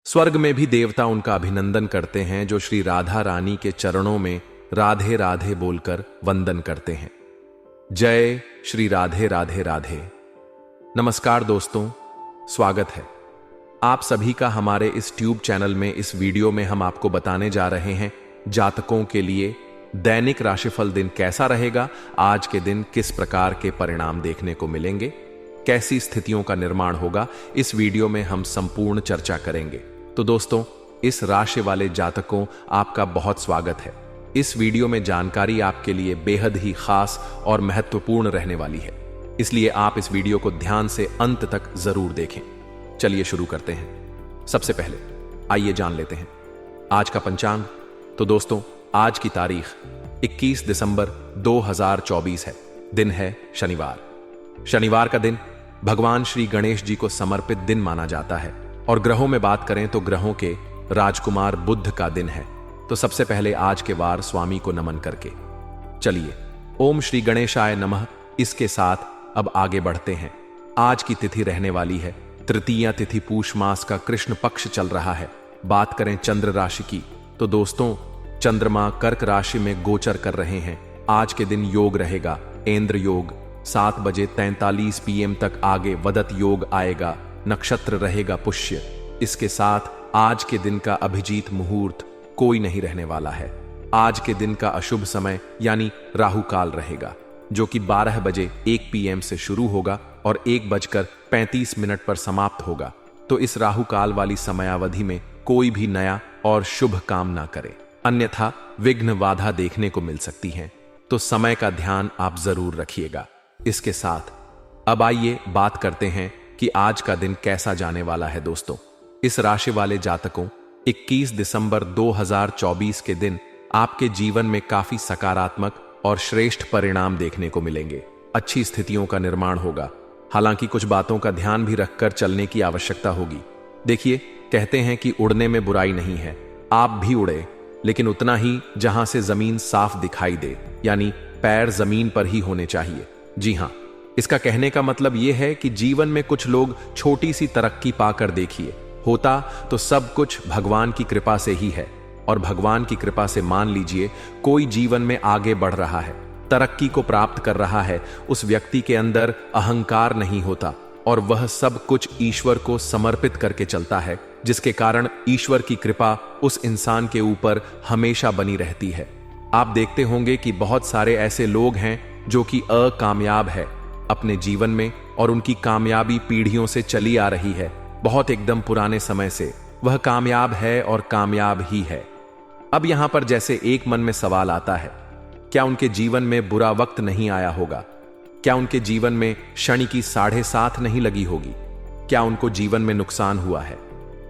स्वर्ग में भी देवता उनका अभिनंदन करते हैं जो श्री राधा रानी के चरणों में राधे राधे बोलकर वंदन करते हैं। जय श्री राधे राधे राधे। नमस्कार दोस्तों, स्वागत है आप सभी का हमारे इस ट्यूब चैनल में। इस वीडियो में हम आपको बताने जा रहे हैं जातकों के लिए दैनिक राशिफल दिन कैसा रहेगा, आज के दिन किस प्रकार के परिणाम देखने को मिलेंगे, कैसी स्थितियों का निर्माण होगा, इस वीडियो में हम संपूर्ण चर्चा करेंगे। तो दोस्तों, इस राशि वाले जातकों, आपका बहुत स्वागत है। इस वीडियो में जानकारी आपके लिए बेहद ही खास और महत्वपूर्ण रहने वाली है, इसलिए आप इस वीडियो को ध्यान से अंत तक जरूर देखें। चलिए शुरू करते हैं। सबसे पहले आइए जान लेते हैं आज का पंचांग। तो दोस्तों, आज की तारीख 21 दिसंबर 2024 है। दिन है शनिवार। शनिवार का दिन भगवान श्री गणेश जी को समर्पित दिन माना जाता है। और ग्रहों में बात करें तो ग्रहों के राजकुमार बुध का दिन है। तो सबसे पहले आज के वार स्वामी को नमन करके चलिए ओम श्री गणेशाय नमः इसके साथ अब आगे बढ़ते हैं। आज की तिथि रहने वाली है तृतीया तिथि। पूष मास का कृष्ण पक्ष चल रहा है। बात करें चंद्र राशि की तो दोस्तों, चंद्रमा कर्क राशि में गोचर कर रहे हैं। आज के दिन योग रहेगा इंद्र योग। 7:43 PM तक आगे वदत योग आएगा। नक्षत्र रहेगा पुष्य। इसके साथ आज के दिन का अभिजीत मुहूर्त कोई नहीं रहने वाला है। आज के दिन का अशुभ समय यानी राहु काल रहेगा, जो कि 12:01 PM से शुरू होगा और 1:35 पर समाप्त होगा। तो इस राहु काल वाली समयावधि में कोई भी नया और शुभ काम ना करे, अन्यथा विघ्न बाधा देखने को मिल सकती है। तो समय का ध्यान आप जरूर रखिएगा। इसके साथ अब आइए बात करते हैं कि आज का दिन कैसा जाने वाला है। दोस्तों, इस राशि वाले जातकों, 21 दिसंबर 2024 के दिन आपके जीवन में काफी सकारात्मक और श्रेष्ठ परिणाम देखने को मिलेंगे। अच्छी स्थितियों का निर्माण होगा। हालांकि कुछ बातों का ध्यान भी रखकर चलने की आवश्यकता होगी। देखिए, कहते हैं कि उड़ने में बुराई नहीं है। आप भी उड़े, लेकिन उतना ही जहां से जमीन साफ दिखाई दे, यानी पैर जमीन पर ही होने चाहिए। जी हां, इसका कहने का मतलब यह है कि जीवन में कुछ लोग छोटी सी तरक्की पाकर देखिए, होता तो सब कुछ भगवान की कृपा से ही है। और भगवान की कृपा से मान लीजिए कोई जीवन में आगे बढ़ रहा है, तरक्की को प्राप्त कर रहा है, उस व्यक्ति के अंदर अहंकार नहीं होता और वह सब कुछ ईश्वर को समर्पित करके चलता है, जिसके कारण ईश्वर की कृपा उस इंसान के ऊपर हमेशा बनी रहती है। आप देखते होंगे कि बहुत सारे ऐसे लोग हैं जो कि अकामयाब है अपने जीवन में, और उनकी कामयाबी पीढ़ियों से चली आ रही है। बहुत एकदम पुराने समय से वह कामयाब है और कामयाब ही है। अब यहां पर जैसे एक मन में सवाल आता है, क्या उनके जीवन में बुरा वक्त नहीं आया होगा? क्या उनके जीवन में शनि की 7.5 नहीं लगी होगी? क्या उनको जीवन में नुकसान हुआ है?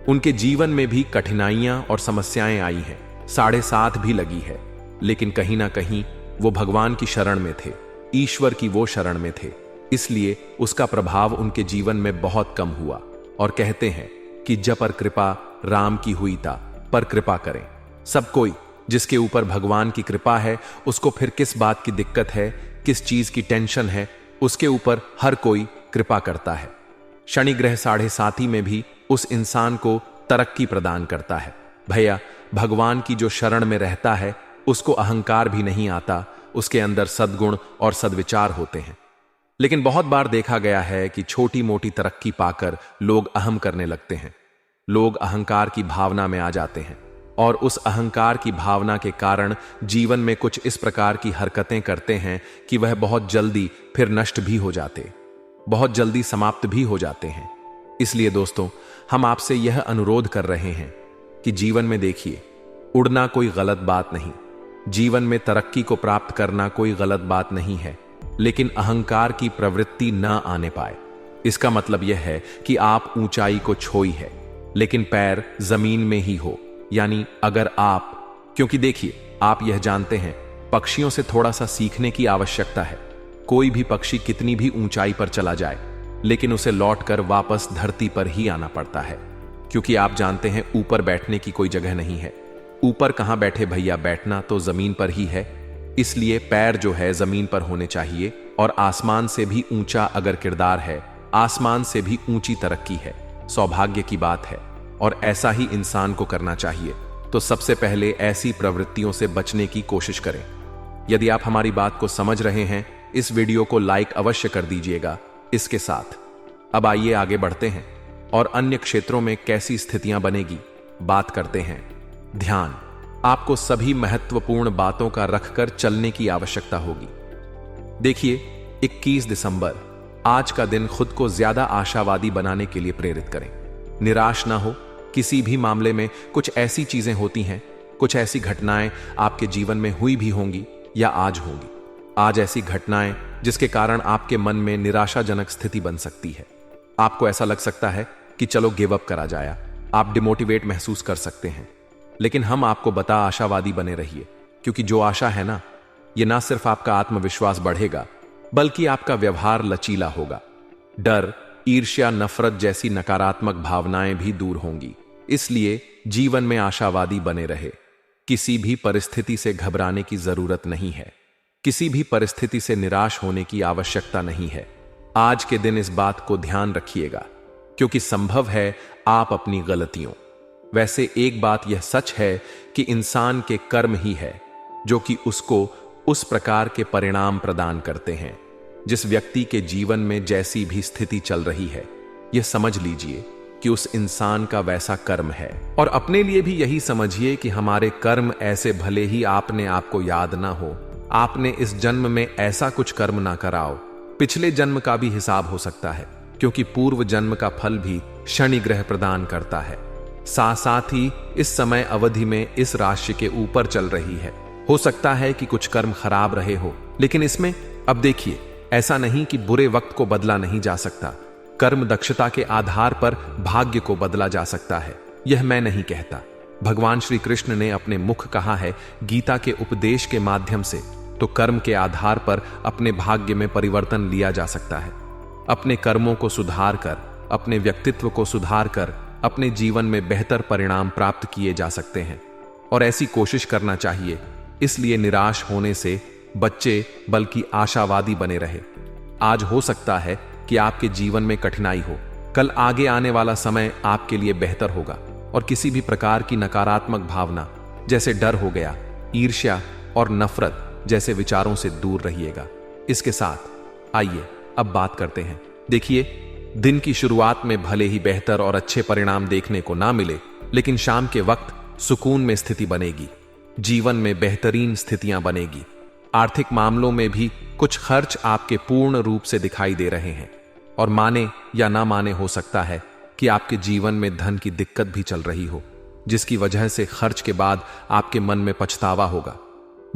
उनके जीवन में भी कठिनाइयां और समस्याएं आई हैं, 7.5 भी लगी है, लेकिन कहीं ना कहीं वो भगवान की शरण में थे, ईश्वर की वो शरण में थे, इसलिए उसका प्रभाव उनके जीवन में बहुत कम हुआ। और कहते हैं कि जब पर कृपा राम की हुई ता पर कृपा करें। सब कोई जिसके ऊपर भगवान की कृपा है, उसको फिर किस बात की दिक्कत है, किस चीज की टेंशन है, उसके ऊपर हर कोई कृपा करता है। शनि ग्रह 7.5 में भी उस इंसान को तरक्की प्रदान करता है। भैया, भगवान की जो शरण में रहता है उसको अहंकार भी नहीं आता, उसके अंदर सद्गुण और सद्विचार होते हैं। लेकिन बहुत बार देखा गया है कि छोटी मोटी तरक्की पाकर लोग अहम करने लगते हैं। लोग अहंकार की भावना में आ जाते हैं और उस अहंकार की भावना के कारण जीवन में कुछ इस प्रकार की हरकतें करते हैं कि वह बहुत जल्दी फिर नष्ट भी हो जाते, बहुत जल्दी समाप्त भी हो जाते हैं। इसलिए दोस्तों, हम आपसे यह अनुरोध कर रहे हैं कि जीवन में देखिए, उड़ना कोई गलत बात नहीं, जीवन में तरक्की को प्राप्त करना कोई गलत बात नहीं है, लेकिन अहंकार की प्रवृत्ति न आने पाए। इसका मतलब यह है कि आप ऊंचाई को छोई है, लेकिन पैर जमीन में ही हो। यानी अगर आप, क्योंकि देखिए, आप यह जानते हैं पक्षियों से थोड़ा सा सीखने की आवश्यकता है। कोई भी पक्षी कितनी भी ऊंचाई पर चला जाए, लेकिन उसे लौटकर वापस धरती पर ही आना पड़ता है, क्योंकि आप जानते हैं ऊपर बैठने की कोई जगह नहीं है। ऊपर कहां बैठे भैया, बैठना तो जमीन पर ही है। इसलिए पैर जो है जमीन पर होने चाहिए। और आसमान से भी ऊंचा अगर किरदार है, आसमान से भी ऊंची तरक्की है, सौभाग्य की बात है। और ऐसा ही इंसान को करना चाहिए। तो सबसे पहले ऐसी प्रवृत्तियों से बचने की कोशिश करें। यदि आप हमारी बात को समझ रहे हैं, इस वीडियो को लाइक अवश्य कर दीजिएगा। इसके साथ अब आइए आगे बढ़ते हैं और अन्य क्षेत्रों में कैसी स्थितियां बनेगी बात करते हैं। ध्यान, आपको सभी महत्वपूर्ण बातों का रखकर चलने की आवश्यकता होगी। देखिए, 21 दिसंबर, आज का दिन खुद को ज्यादा आशावादी बनाने के लिए प्रेरित करें। निराश ना हो। किसी भी मामले में कुछ ऐसी चीजें होती हैं, कुछ ऐसी घटनाएं आपके जीवन में हुई भी होंगी या आज होंगी। आज ऐसी घटनाएं जिसके कारण आपके मन में निराशाजनक स्थिति बन सकती है। आपको ऐसा लग सकता है कि चलो गिव अप करा जाए। आप डिमोटिवेट महसूस कर सकते हैं। लेकिन हम आपको बता आशावादी बने रहिए, क्योंकि जो आशा है ना, ये ना सिर्फ आपका आत्मविश्वास बढ़ेगा, बल्कि आपका व्यवहार लचीला होगा। डर, ईर्ष्या, नफरत जैसी नकारात्मक भावनाएं भी दूर होंगी। इसलिए जीवन में आशावादी बने रहे। किसी भी परिस्थिति से घबराने की जरूरत नहीं है। किसी भी परिस्थिति से निराश होने की आवश्यकता नहीं है। आज के दिन इस बात को ध्यान रखिएगा, क्योंकि संभव है आप अपनी गलतियों। वैसे एक बात यह सच है कि इंसान के कर्म ही है जो कि उसको उस प्रकार के परिणाम प्रदान करते हैं जिस व्यक्ति के जीवन में जैसी भी स्थिति चल रही है। यह समझ लीजिए कि उस इंसान का वैसा कर्म है। और अपने लिए भी यही समझिए कि हमारे कर्म ऐसे, भले ही आपने आपको याद ना हो, आपने इस जन्म में ऐसा कुछ कर्म ना कराओ, पिछले जन्म का भी हिसाब हो सकता है, क्योंकि पूर्व जन्म का फल भी शनि ग्रह प्रदान करता है। साथ ही इस समय अवधि में इस राशि के ऊपर चल रही है। हो सकता है कि कुछ कर्म खराब रहे हो, लेकिन इसमें अब देखिए, ऐसा नहीं कि बुरे वक्त को बदला नहीं जा सकता। कर्म दक्षता के आधार पर भाग्य को बदला जा सकता है। यह मैं नहीं कहता, भगवान श्री कृष्ण ने अपने मुख कहा है गीता के उपदेश के माध्यम से। तो कर्म के आधार पर अपने भाग्य में परिवर्तन लिया जा सकता है। अपने कर्मों को सुधार कर, अपने व्यक्तित्व को सुधार कर अपने जीवन में बेहतर परिणाम प्राप्त किए जा सकते हैं, और ऐसी कोशिश करना चाहिए। इसलिए निराश होने से बच्चे, बल्कि आशावादी बने रहे। आज हो सकता है कि आपके जीवन में कठिनाई हो, कल आगे आने वाला समय आपके लिए बेहतर होगा। और किसी भी प्रकार की नकारात्मक भावना जैसे डर हो गया, ईर्ष्या और नफरत जैसे विचारों से दूर रहिएगा। इसके साथ आइए अब बात करते हैं। देखिए, दिन की शुरुआत में भले ही बेहतर और अच्छे परिणाम देखने को ना मिले, लेकिन शाम के वक्त सुकून में स्थिति बनेगी। जीवन में बेहतरीन स्थितियां बनेगी। आर्थिक मामलों में भी कुछ खर्च आपके पूर्ण रूप से दिखाई दे रहे हैं, और माने या ना माने, हो सकता है कि आपके जीवन में धन की दिक्कत भी चल रही हो, जिसकी वजह से खर्च के बाद आपके मन में पछतावा होगा।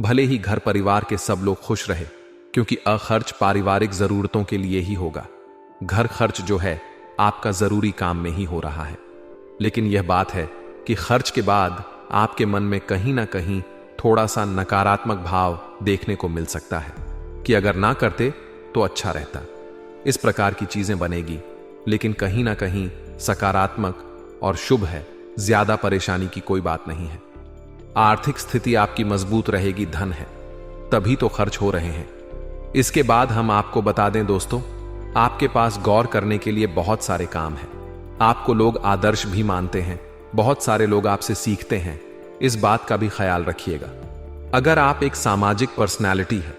भले ही घर परिवार के सब लोग खुश रहे, क्योंकि अखर्च पारिवारिक जरूरतों के लिए ही होगा। घर खर्च जो है आपका जरूरी काम में ही हो रहा है। लेकिन यह बात है कि खर्च के बाद आपके मन में कहीं ना कहीं थोड़ा सा नकारात्मक भाव देखने को मिल सकता है कि अगर ना करते तो अच्छा रहता। इस प्रकार की चीजें बनेगी, लेकिन कहीं ना कहीं सकारात्मक और शुभ है। ज्यादा परेशानी की कोई बात नहीं है। आर्थिक स्थिति आपकी मजबूत रहेगी, धन है, तभी तो खर्च हो रहे हैं। इसके बाद हम आपको बता दें दोस्तों, आपके पास गौर करने के लिए बहुत सारे काम हैं। आपको लोग आदर्श भी मानते हैं, बहुत सारे लोग आपसे सीखते हैं। इस बात का भी ख्याल रखिएगा। अगर आप एक सामाजिक पर्सनैलिटी है,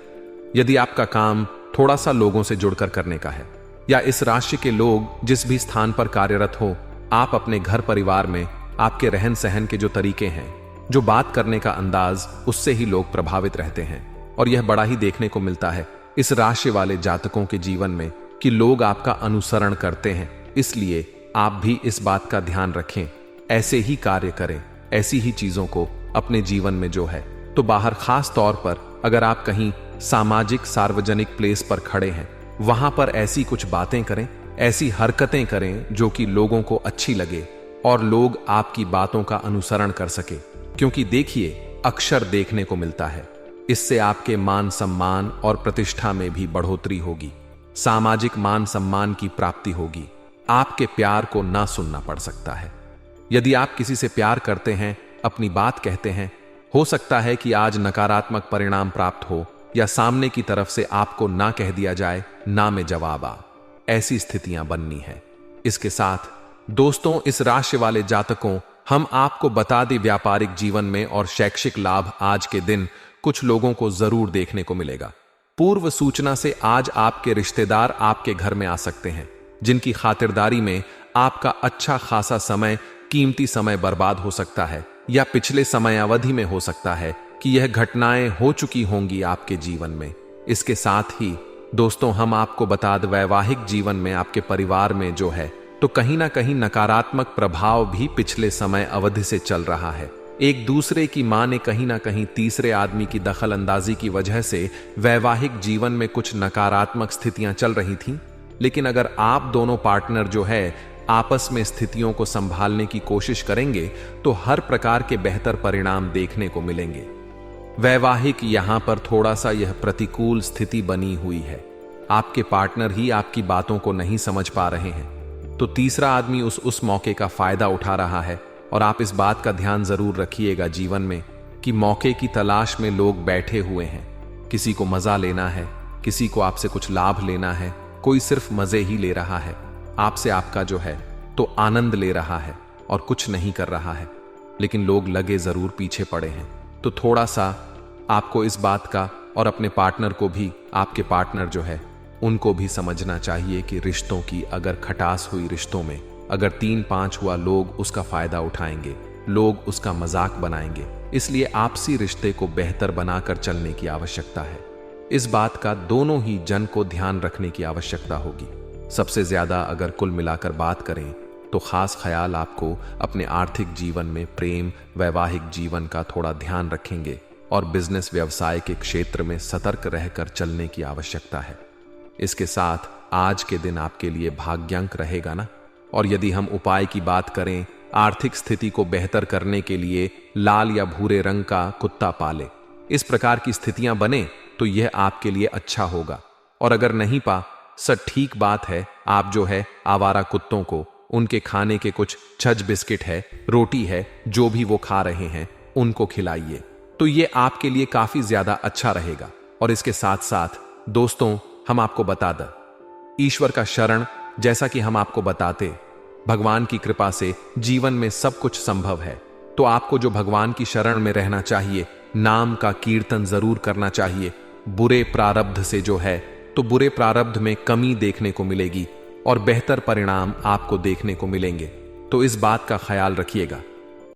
यदि आपका काम थोड़ा सा लोगों से जुड़कर करने का है, या इस राशि के लोग जिस भी स्थान पर कार्यरत हो, आप अपने घर परिवार में आपके रहन सहन के जो तरीके हैं, जो बात करने का अंदाज, उससे ही लोग प्रभावित रहते हैं। और यह बड़ा ही देखने को मिलता है इस राशि वाले जातकों के जीवन में कि लोग आपका अनुसरण करते हैं। इसलिए आप भी इस बात का ध्यान रखें, ऐसे ही कार्य करें, ऐसी ही चीजों को अपने जीवन में जो है। तो बाहर, खास तौर पर अगर आप कहीं सामाजिक सार्वजनिक प्लेस पर खड़े हैं, वहां पर ऐसी कुछ बातें करें, ऐसी हरकतें करें जो कि लोगों को अच्छी लगे और लोग आपकी बातों का अनुसरण कर सके। क्योंकि देखिए, अक्षर देखने को मिलता है, इससे आपके मान सम्मान और प्रतिष्ठा में भी बढ़ोतरी होगी। सामाजिक मान सम्मान की प्राप्ति होगी। आपके प्यार को ना सुनना पड़ सकता है। यदि आप किसी से प्यार करते हैं, अपनी बात कहते हैं, हो सकता है कि आज नकारात्मक परिणाम प्राप्त हो, या सामने की तरफ से आपको ना कह दिया जाए, ना में जवाब आ। ऐसी स्थितियां बननी है। इसके साथ दोस्तों, इस राशि वाले जातकों, हम आपको बता दें, व्यापारिक जीवन में और शैक्षिक लाभ आज के दिन कुछ लोगों को जरूर देखने को मिलेगा। पूर्व सूचना से आज आपके रिश्तेदार आपके घर में आ सकते हैं, जिनकी खातिरदारी में आपका अच्छा खासा समय, कीमती समय बर्बाद हो सकता है, या पिछले समय अवधि में हो सकता है कि यह घटनाएं हो चुकी होंगी आपके जीवन में। इसके साथ ही दोस्तों, हम आपको बता दें, वैवाहिक जीवन में आपके परिवार में जो है तो कहीं ना कहीं नकारात्मक प्रभाव भी पिछले समय अवधि से चल रहा है। एक दूसरे की मां ने कहीं ना कहीं तीसरे आदमी की दखल अंदाजी की वजह से वैवाहिक जीवन में कुछ नकारात्मक स्थितियां चल रही थीं। लेकिन अगर आप दोनों पार्टनर जो है आपस में स्थितियों को संभालने की कोशिश करेंगे तो हर प्रकार के बेहतर परिणाम देखने को मिलेंगे। वैवाहिक यहां पर थोड़ा सा यह प्रतिकूल स्थिति बनी हुई है। आपके पार्टनर ही आपकी बातों को नहीं समझ पा रहे हैं, तो तीसरा आदमी उस मौके का फायदा उठा रहा है। और आप इस बात का ध्यान जरूर रखिएगा जीवन में कि मौके की तलाश में लोग बैठे हुए हैं। किसी को मजा लेना है, किसी को आपसे कुछ लाभ लेना है, कोई सिर्फ मजे ही ले रहा है, आपसे आपका जो है तो आनंद ले रहा है और कुछ नहीं कर रहा है, लेकिन लोग लगे जरूर पीछे पड़े हैं। तो थोड़ा सा आपको इस बात का और अपने पार्टनर को भी, आपके पार्टनर जो है उनको भी समझना चाहिए कि रिश्तों की अगर खटास हुई, रिश्तों में अगर 3-5 हुआ, लोग उसका फायदा उठाएंगे, लोग उसका मजाक बनाएंगे। इसलिए आपसी रिश्ते को बेहतर बनाकर चलने की आवश्यकता है। इस बात का दोनों ही जन को ध्यान रखने की आवश्यकता होगी। सबसे ज्यादा अगर कुल मिलाकर बात करें तो खास ख्याल आपको अपने आर्थिक जीवन में, प्रेम, वैवाहिक जीवन का थोड़ा ध्यान रखेंगे और बिजनेस व्यवसाय के क्षेत्र में सतर्क रहकर चलने की आवश्यकता है। इसके साथ आज के दिन आपके लिए भाग्यांक रहेगा ना। और यदि हम उपाय की बात करें, आर्थिक स्थिति को बेहतर करने के लिए लाल या भूरे रंग का कुत्ता पाले। इस प्रकार की स्थितियां बने तो यह आपके लिए अच्छा होगा। और अगर नहीं पा सर, ठीक बात है, आप जो है आवारा कुत्तों को उनके खाने के कुछ छज बिस्किट है, रोटी है, जो भी वो खा रहे हैं उनको खिलाइए, तो ये आपके लिए काफी ज्यादा अच्छा रहेगा। और इसके साथ साथ दोस्तों, हम आपको बता दें, ईश्वर का शरण, जैसा कि हम आपको बताते, भगवान की कृपा से जीवन में सब कुछ संभव है। तो आपको जो भगवान की शरण में रहना चाहिए, नाम का कीर्तन जरूर करना चाहिए। बुरे प्रारब्ध से जो है तो बुरे प्रारब्ध में कमी देखने को मिलेगी और बेहतर परिणाम आपको देखने को मिलेंगे। तो इस बात का ख्याल रखिएगा।